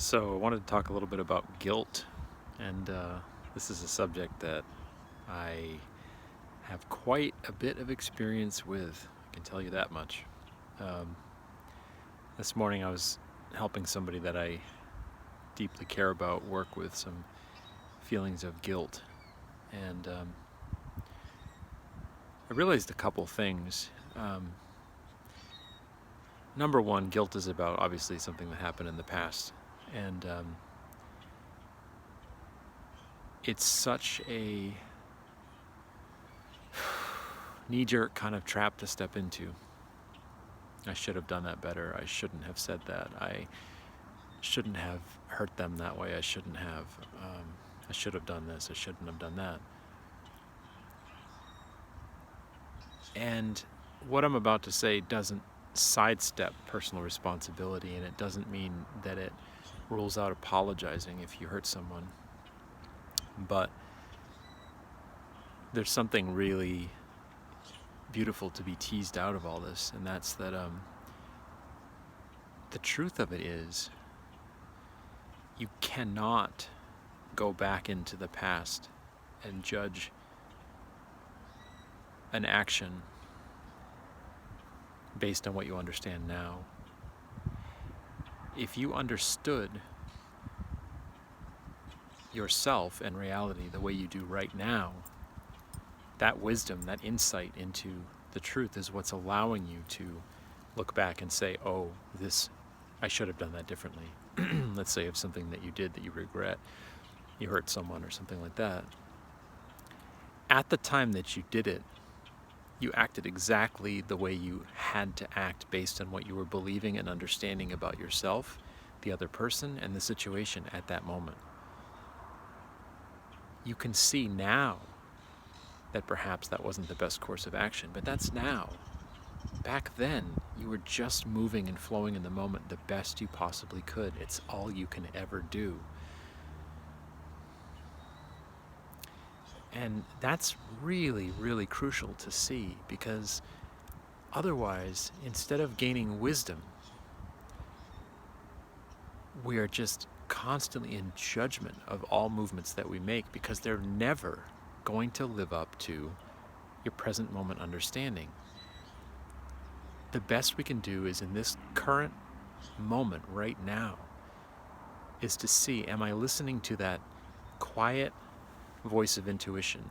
So I wanted to talk a little bit about guilt, and this is a subject that I have quite a bit of experience with. I can tell you that much. Um, this morning I was helping somebody that I deeply care about work with some feelings of guilt, and I realized a couple things. Number one, guilt is about obviously something that happened in the past, and it's such a knee-jerk kind of trap to step into. I should have done that better. I shouldn't have said that. I shouldn't have hurt them that way. I shouldn't have. I should have done this. I shouldn't have done that. And what I'm about to say doesn't sidestep personal responsibility, and it doesn't mean that it rules out apologizing if you hurt someone. But there's something really beautiful to be teased out of all this, and that's that the truth of it is you cannot go back into the past and judge an action based on what you understand now. If you understood yourself and reality the way you do right now, that wisdom, that insight into the truth is what's allowing you to look back and say, oh, I should have done that differently. Let's say of something that you did that you regret, you hurt someone or something like that. At the time that you did it, you acted exactly the way you had to act based on what you were believing and understanding about yourself, the other person, and the situation at that moment. You can see now that perhaps that wasn't the best course of action, but that's now. Back then, you were just moving and flowing in the moment the best you possibly could. It's all you can ever do. And that's really, really crucial to see, because otherwise, instead of gaining wisdom, we are just constantly in judgment of all movements that we make, because they're never going to live up to your present moment understanding. The best we can do is in this current moment right now is to see, am I listening to that quiet voice of intuition,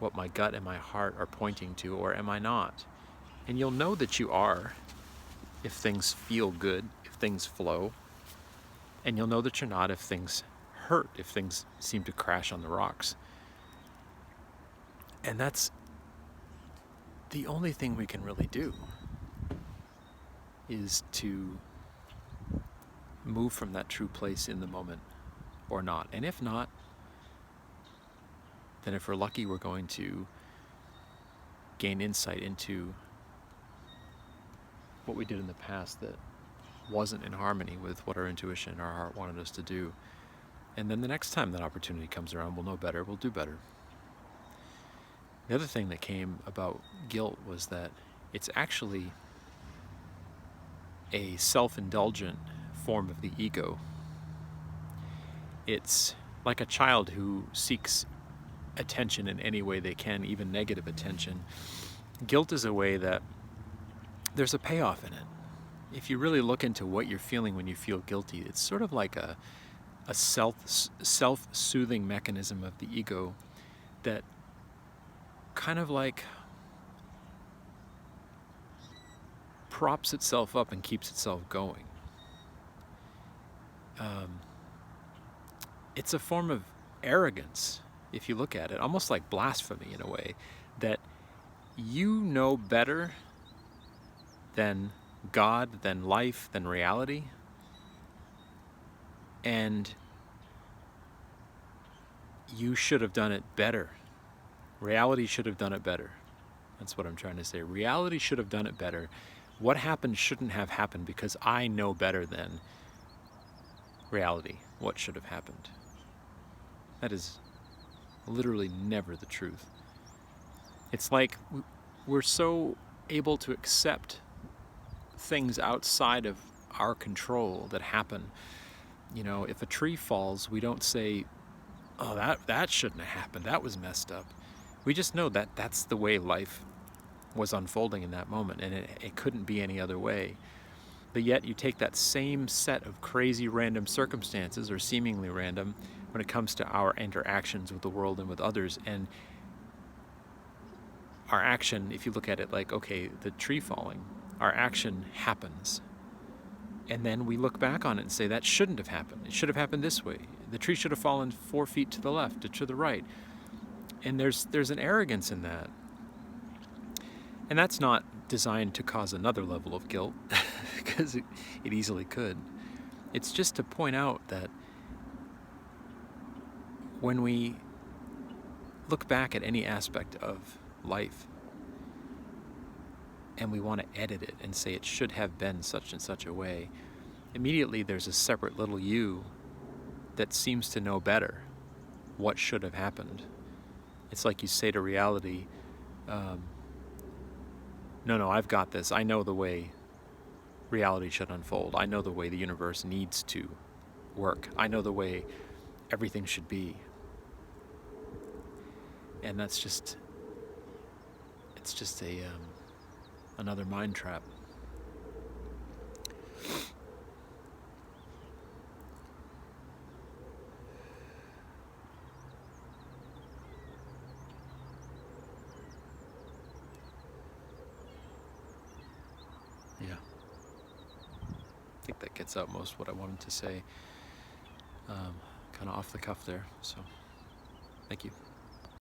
what my gut and my heart are pointing to, or am I not? And you'll know that you are if things feel good, if things flow, and you'll know that you're not if things hurt, if things seem to crash on the rocks. And that's the only thing we can really do, is to move from that true place in the moment or not. And if not, then if we're lucky, we're going to gain insight into what we did in the past that wasn't in harmony with what our intuition and our heart wanted us to do. And then the next time that opportunity comes around, we'll know better, we'll do better. The other thing that came about guilt was that it's actually a self-indulgent form of the ego. It's like a child who seeks attention in any way they can, even negative attention. Guilt is a way that there's a payoff in it. If you really look into what you're feeling when you feel guilty, it's sort of like a self-soothing mechanism of the ego that kind of like props itself up and keeps itself going. It's a form of arrogance, if you look at it, almost like blasphemy in a way, that you know better than God, than life, than reality, and you should have done it better. Reality should have done it better. That's what I'm trying to say. Reality should have done it better. What happened shouldn't have happened because I know better than reality what should have happened. That is literally never the truth. It's like we're so able to accept things outside of our control that happen If a tree falls, we don't say, oh, that shouldn't have happened, that was messed up. We just know that that's the way life was unfolding in that moment, and it couldn't be any other way. But yet you take that same set of crazy random circumstances, or seemingly random, when it comes to our interactions with the world and with others, and our action, if you look at it like, okay, the tree falling, our action happens. And then we look back on it and say, that shouldn't have happened. It should have happened this way. The tree should have fallen 4 feet to the left or to the right. And there's an arrogance in that. And that's not designed to cause another level of guilt, because it easily could. It's just to point out that when we look back at any aspect of life and we want to edit it and say it should have been such and such a way, immediately there's a separate little you that seems to know better what should have happened. It's like you say to reality, no, I've got this. I know the way reality should unfold. I know the way the universe needs to work. I know the way everything should be. And it's just another mind trap. Yeah. I think that gets out most what I wanted to say, kind of off the cuff there. So, thank you.